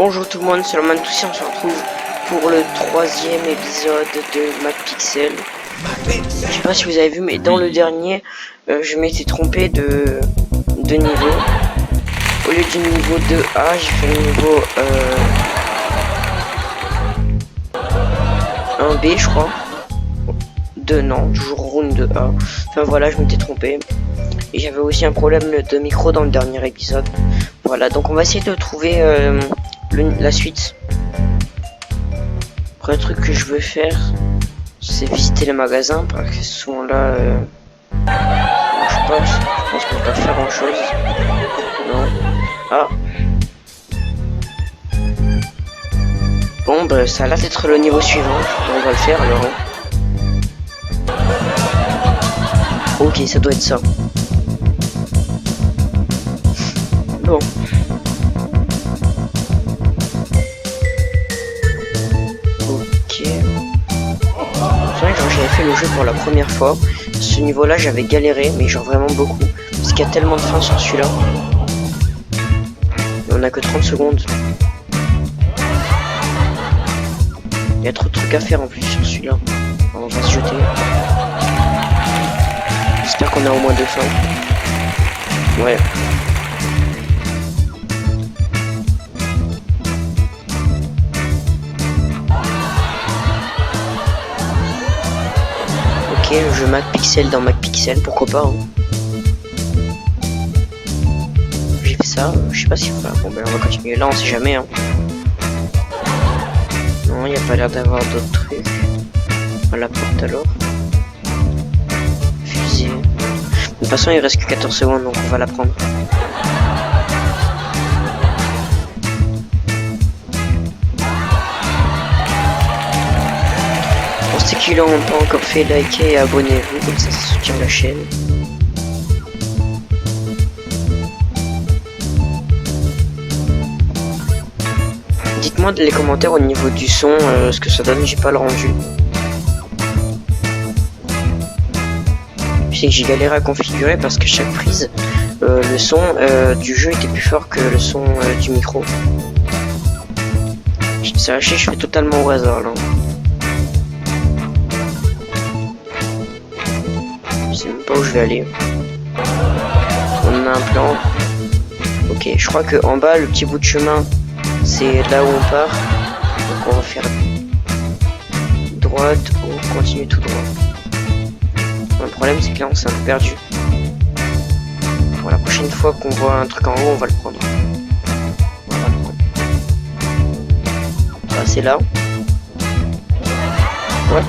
Bonjour tout le monde, c'est le Mantouci, on se retrouve pour le troisième épisode de MacPixel. Je sais pas si vous avez vu, mais dans le dernier, je m'étais trompé de niveau. Au lieu du niveau 2A, j'ai fait le niveau 1B, je crois. 2, non, toujours round 2A. Enfin voilà, je m'étais trompé. Et j'avais aussi un problème de micro dans le dernier épisode. Voilà, donc on va essayer de trouver la suite. Après, le truc que je veux faire, c'est visiter les magasins, parce que souvent là, je pense qu'on peut pas faire grand chose. Non. Ah. Bon, bah, ça a l'air d'être le niveau suivant. On va le faire alors. Ok, ça doit être ça. Bon. Ok. C'est vrai que j'avais fait le jeu pour la première fois. Ce niveau-là, j'avais galéré, mais genre vraiment beaucoup. Parce qu'il y a tellement de fins sur celui-là. Et on a que 30 secondes. Il y a trop de trucs à faire en plus sur celui-là. On va se jeter. J'espère qu'on a au moins 2 fins. Ouais. Ok, le jeu MacPixel dans MacPixel, pourquoi pas. Hein. J'ai fait ça, je sais pas si... Enfin, bon ben on va continuer, là on sait jamais. Hein. Non, il n'y a pas l'air d'avoir d'autres trucs. À la porte alors. Fusée. De toute façon il reste que 14 secondes donc on va la prendre. Pour ceux qui l'ont pas encore fait, likez et abonnez-vous, comme ça soutient la chaîne. Dites-moi dans les commentaires au niveau du son ce que ça donne, j'ai pas le rendu. Je sais que j'ai galéré à configurer parce que chaque prise, le son du jeu était plus fort que le son du micro. Sachez, je fais totalement au hasard là. Je sais même pas où je vais aller. On a un plan. Ok, je crois que en bas, le petit bout de chemin, c'est là où on part. Donc on va faire droite ou continuer tout droit. Le problème c'est que là on s'est un peu perdu. Bon, la prochaine fois qu'on voit un truc en haut, on va le prendre. On va le prendre. Ah, c'est là. What?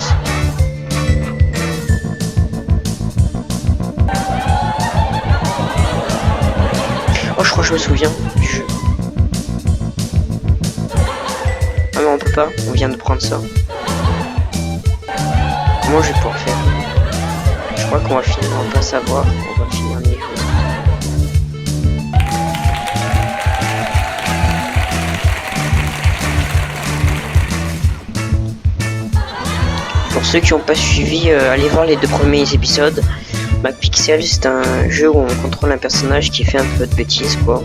Oh, je crois que je me souviens du jeu. Ah mais on peut pas, on vient de prendre ça. Comment je vais pouvoir faire? Je crois qu'on va finir, on va pas savoir, on va finir le niveau. Pour ceux qui n'ont pas suivi, allez voir les 2 premiers épisodes. MacPixel, c'est un jeu où on contrôle un personnage qui fait un peu de bêtises, quoi.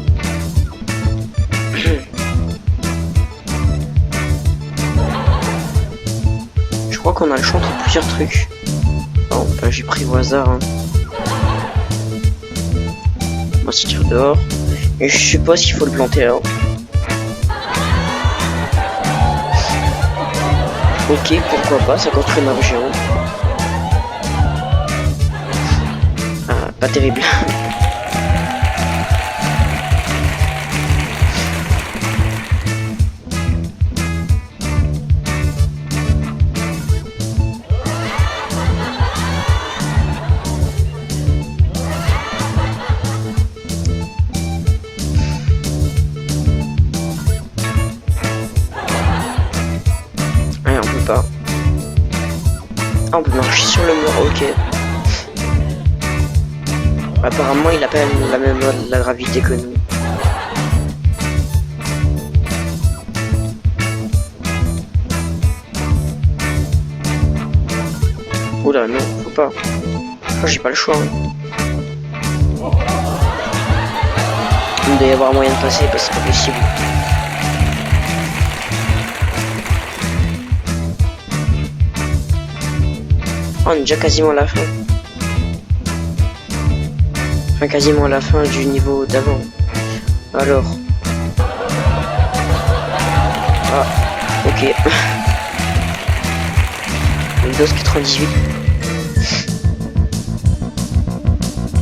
Je crois qu'on a le choix entre plusieurs trucs. Bon, bah, j'ai pris au hasard. Hein. On va se tirer dehors. Et je suppose qu'il faut le planter là. Ok, pourquoi pas, ça construit une arme géante. Ah, pas terrible. Pas. Ah, on peut marcher sur le mur, ok. Apparemment il a pas la même loi de la gravité que nous. Oula non, faut pas. Oh, j'ai pas le choix. Hein. Il doit y avoir moyen de passer parce que c'est pas possible. Oh, on est déjà quasiment à la fin. Enfin, quasiment à la fin du niveau d'avant. Alors. Ah, ok. Windows 98.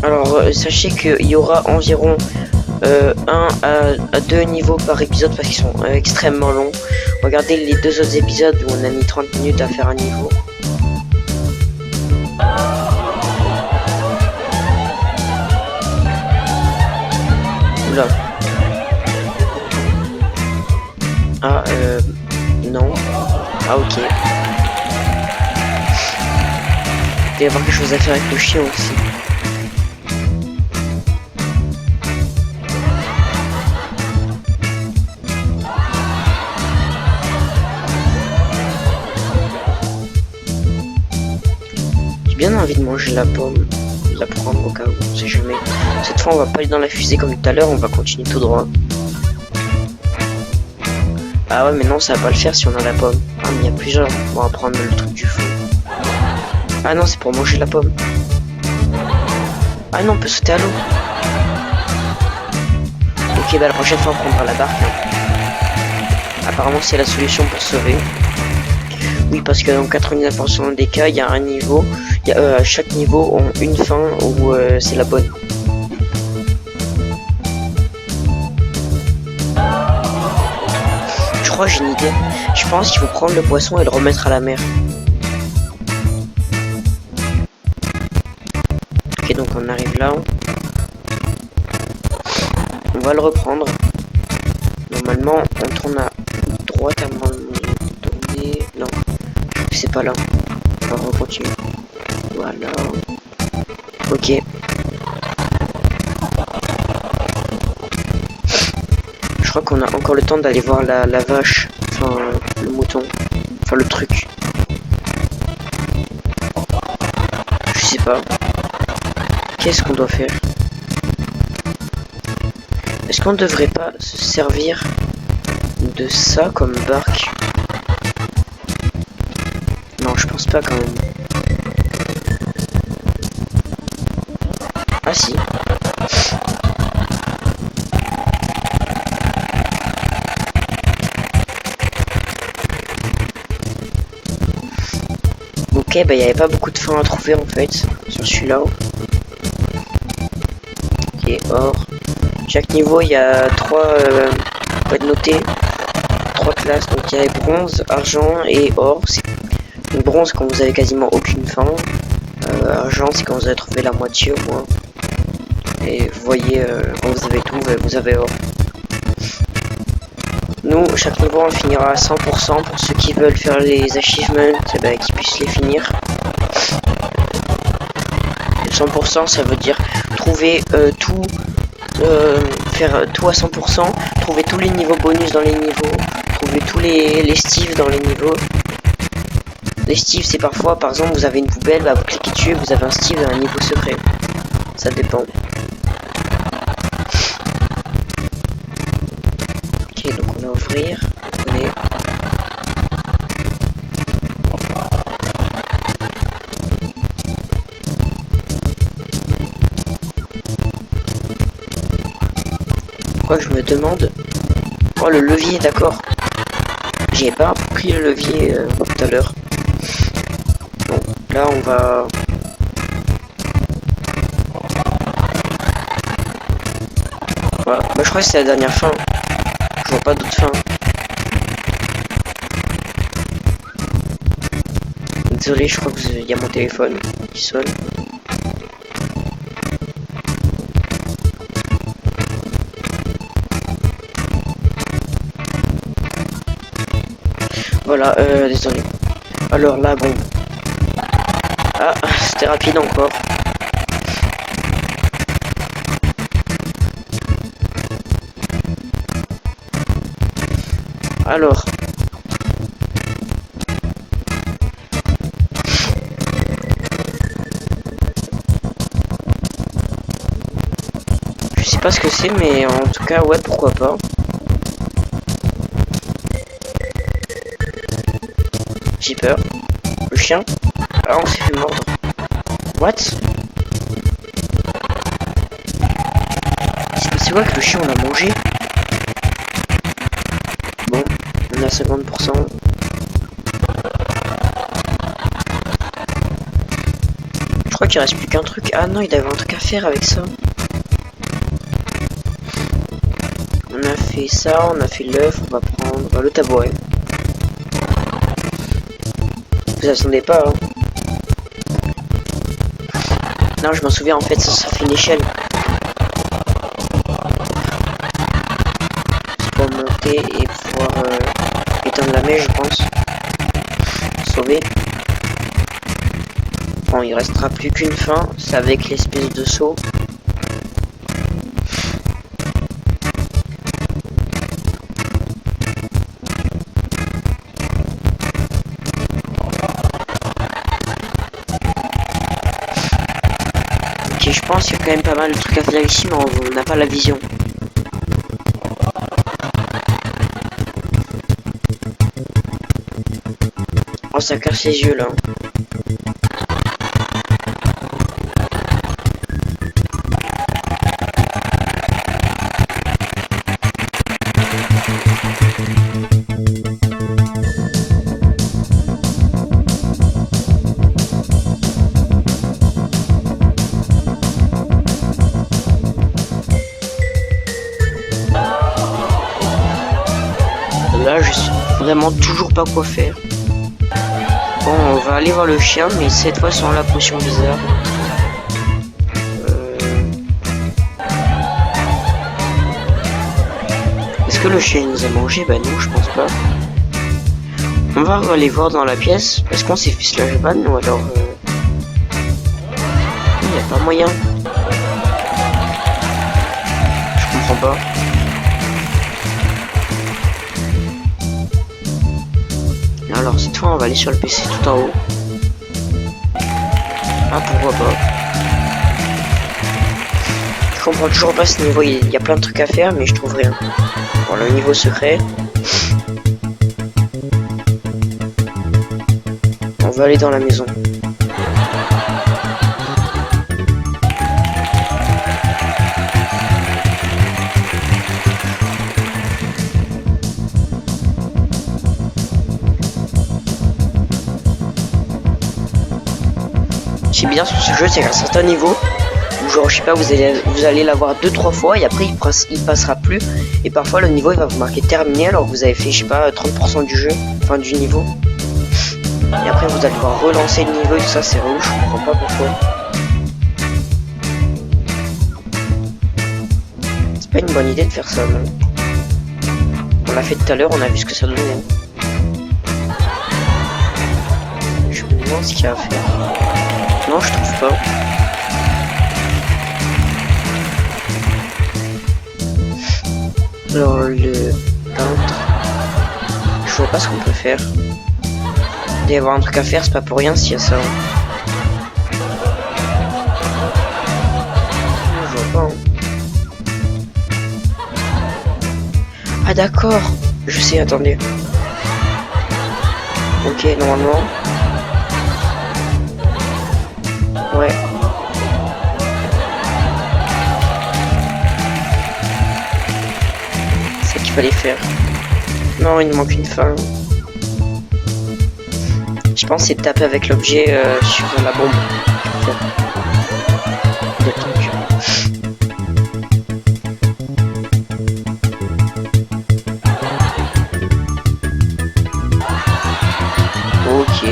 Alors, sachez qu'il y aura environ 1 à 2 niveaux par épisode parce qu'ils sont extrêmement longs. Regardez les 2 autres épisodes où on a mis 30 minutes à faire un niveau. Oula. Ah, non. Ah, ok. Il va y avoir quelque chose à faire avec le chien aussi. J'ai bien envie de manger la pomme, de la prendre au cas où, on sait jamais. Cette fois on va pas aller dans la fusée comme tout à l'heure, on va continuer tout droit. Ah ouais mais non ça va pas le faire si on a la pomme. Ah mais il y a plusieurs, on va prendre le truc du feu. Ah non c'est pour manger la pomme. Ah non on peut sauter à l'eau. Ok bah la prochaine fois on prendra la barque. Hein. Apparemment c'est la solution pour sauver. Oui parce que dans 99% des cas il y a un niveau. Chaque niveau ont une fin où c'est la bonne. Je crois que j'ai une idée. Je pense qu'il faut prendre le poisson et le remettre à la mer. Ok donc on arrive là. On va le reprendre. Normalement on tourne à droite à un moment donné. Non, c'est pas là. On va recontinuer. Voilà. Ok. Je crois qu'on a encore le temps d'aller voir la vache. Enfin, le mouton. Enfin, le truc. Je sais pas. Qu'est-ce qu'on doit faire? Est-ce qu'on devrait pas se servir de ça comme barque? Non, je pense pas quand même. Ah si. Ok, bah il n'y avait pas beaucoup de fins à trouver en fait sur celui-là. Ok, or. Chaque niveau il y a 3 on peut noter 3 classes. Donc il y a bronze, argent et or. Donc bronze quand vous avez quasiment aucune fin. Argent c'est quand vous avez trouvé la moitié au moins. Et vous voyez quand vous avez tout, vous avez or. Nous, chaque niveau on finira à 100% pour ceux qui veulent faire les achievements, qui puissent les finir. 100% ça veut dire trouver tout, faire tout à 100%, trouver tous les niveaux bonus dans les niveaux, trouver tous les Steve dans les niveaux. Les Steve c'est parfois, par exemple vous avez une poubelle, bah, vous cliquez dessus, vous avez un Steve dans un niveau secret. Ça dépend. Ok donc on va ouvrir. Allez. Quoi je me demande. Oh le levier d'accord. J'ai pas pris le levier tout à l'heure. Bon là on va. Voilà. Bah je crois que c'est la dernière fin. Je vois pas d'autre fin. Désolé je crois que il y a mon téléphone qui sonne. Voilà, désolé. Alors là, bon. Ah, c'était rapide encore. Alors. Je sais pas ce que c'est, mais en tout cas, ouais, pourquoi pas. J'ai peur. Le chien. Ah, on s'est fait mordre. What? C'est quoi que le chien on l'a mangé? Bon, on a 50%. Je crois qu'il reste plus qu'un truc. Ah non, il avait un truc à faire avec ça. On a fait ça, on a fait l'œuf, on va prendre le tabouret. Vous attendez pas, hein? Non, je m'en souviens, en fait, ça fait une échelle. C'est pour monter et pouvoir éteindre la mèche, je pense. Sauver. Bon, il restera plus qu'une fin, c'est avec l'espèce de saut. Ok, je pense qu'il y a quand même pas mal de trucs à faire ici, mais on n'a pas la vision. Oh, ça casse les yeux là. Là, je sais vraiment toujours pas quoi faire. Bon, on va aller voir le chien, mais cette fois sans la potion bizarre. Est-ce que le chien nous a mangé? Bah non, je pense pas. On va aller voir dans la pièce. Est-ce qu'on s'est fait slash ban ou alors... Il n'y a pas moyen. Je comprends pas. Alors cette fois on va aller sur le PC tout en haut. Ah, pourquoi pas. Je comprends toujours pas ce niveau, il y a plein de trucs à faire mais je trouve rien. Bon, le niveau secret. On va aller dans la maison. C'est bien sur ce jeu, c'est qu'à un certain niveau, genre je sais pas, vous allez l'avoir 2-3 fois et après il passera plus. Et parfois le niveau il va vous marquer terminé alors que vous avez fait je sais pas 30% du jeu, enfin du niveau. Et après vous allez devoir relancer le niveau et tout ça, c'est relou, je comprends pas pourquoi. C'est pas une bonne idée de faire ça, non. On l'a fait tout à l'heure, on a vu ce que ça donnait. Je me demande ce qu'il y a à faire. Non, je trouve pas. Alors le peintre, je vois pas ce qu'on peut faire. Il doit y avoir un truc à faire, c'est pas pour rien s'il y a ça. Je vois pas. Hein. Ah d'accord, je sais, attendez. Ok, normalement. Ouais. C'est ce qu'il fallait faire. Non, il me manque une fin. Je pense que c'est de taper avec l'objet sur la bombe. Le truc. Ok.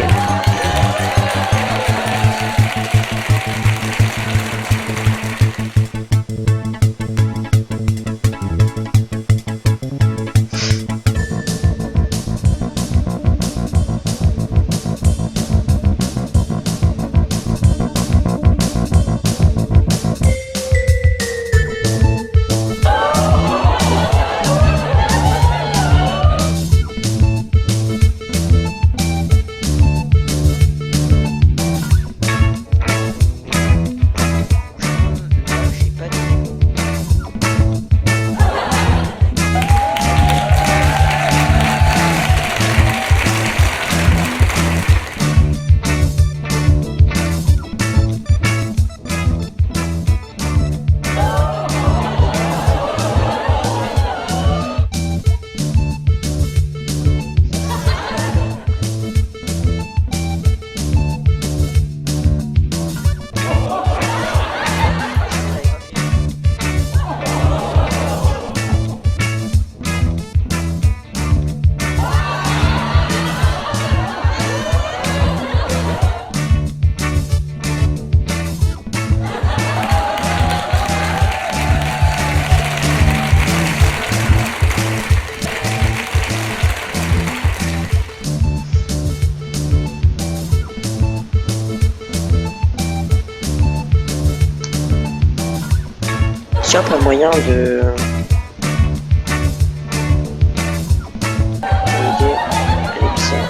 tiens, pas moyen de...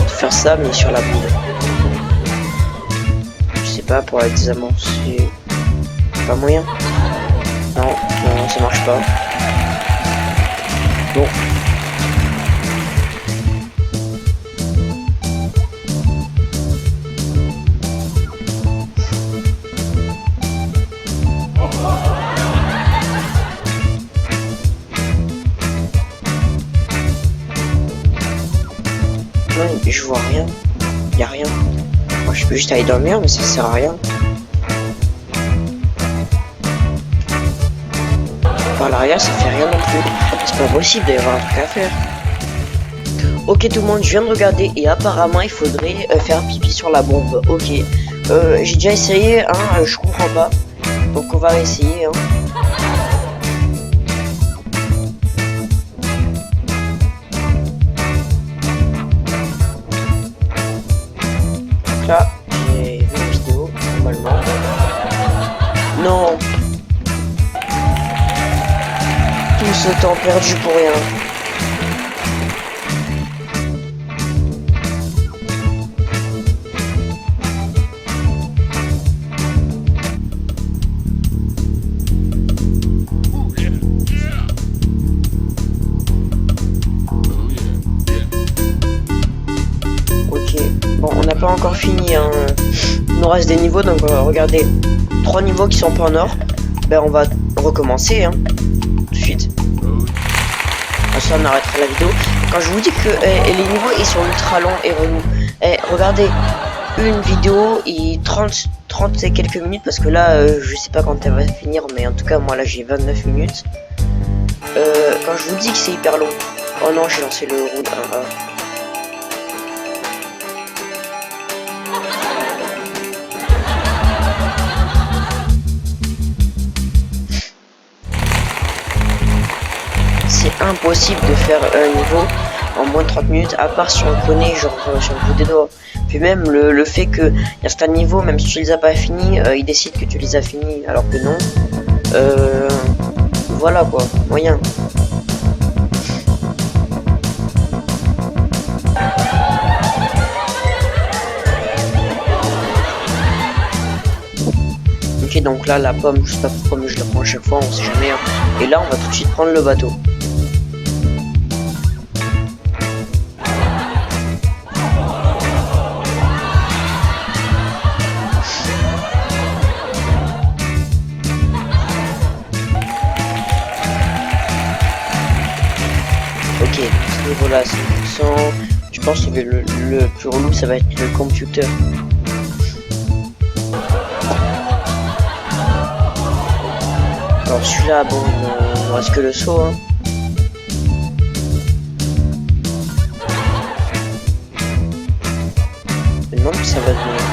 faire ça, mais sur la boule. Je sais pas, pour la désamorcer, c'est pas moyen. Non, non, ça marche pas. Bon. Non, je vois rien. Y a rien. Moi, je peux juste aller dormir, mais ça sert à rien. Par l'arrière, ça fait rien non plus. C'est pas possible d'avoir un truc à faire. Ok tout le monde, je viens de regarder et apparemment il faudrait faire pipi sur la bombe. Ok. J'ai déjà essayé, hein, je comprends pas. Donc on va essayer. Hein. Donc là, j'ai vu une vidéo, normalement. Non. Tout ce temps perdu pour rien. Bon, on n'a pas encore fini, hein. Il nous reste des niveaux, donc regardez, 3 niveaux qui sont pas en or. Ben on va recommencer, hein, tout de suite. Ça on arrêtera la vidéo. Quand je vous dis que les niveaux ils sont ultra longs et relous, regardez, une vidéo et 30 et quelques minutes, parce que là je sais pas quand elle va finir, mais en tout cas moi là j'ai 29 minutes. Quand je vous dis que c'est hyper long, oh non, j'ai lancé le round 1A. C'est impossible de faire un niveau en moins de 30 minutes, à part si on connaît genre sur le bout des doigts. Puis même le fait que y a certains niveaux, même si tu les as pas finis, ils décident que tu les as finis alors que non. Voilà quoi, moyen. Ok, donc là la pomme, je sais pas pourquoi mais je la prends à chaque fois, on sait jamais. Hein. Et là on va tout de suite prendre le bateau. Ok, ce niveau là 100%. Je pense que le plus relou ça va être le computer. Alors celui-là, bon, il ne reste que le saut. Hein. Je me demande que ça va donner.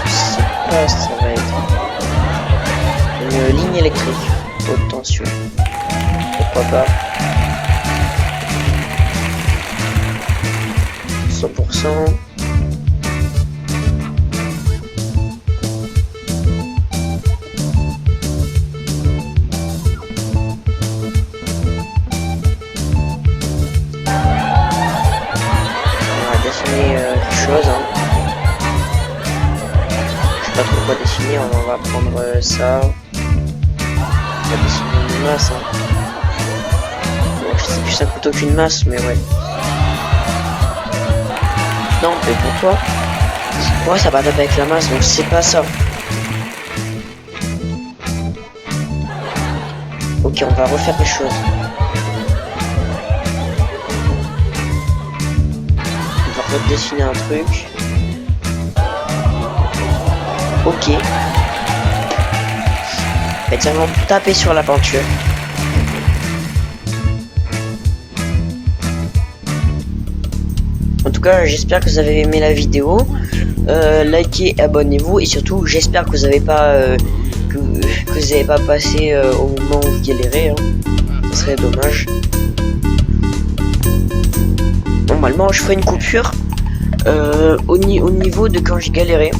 Je sais pas si ça va être une ligne électrique haute tension. Pourquoi pas. 100%. Quelque chose, hein. Je sais pas trop quoi dessiner, on va prendre ça. On va dessiner une masse, hein. Bon, je sais plus ça coûte aucune masse, mais ouais. Non, mais pour toi, ouais, ça va taper avec la masse, donc c'est pas ça. Ok, on va refaire les choses. On va dessiner un truc. Ok. Et tiens, on peut taper sur la peinture. En tout cas, j'espère que vous avez aimé la vidéo. Likez, abonnez-vous et surtout, j'espère que vous n'avez pas que vous n'avez pas passé au moment où vous galérez. Hein. Ce serait dommage. Normalement, je ferai une coupure au niveau de quand j'ai galéré.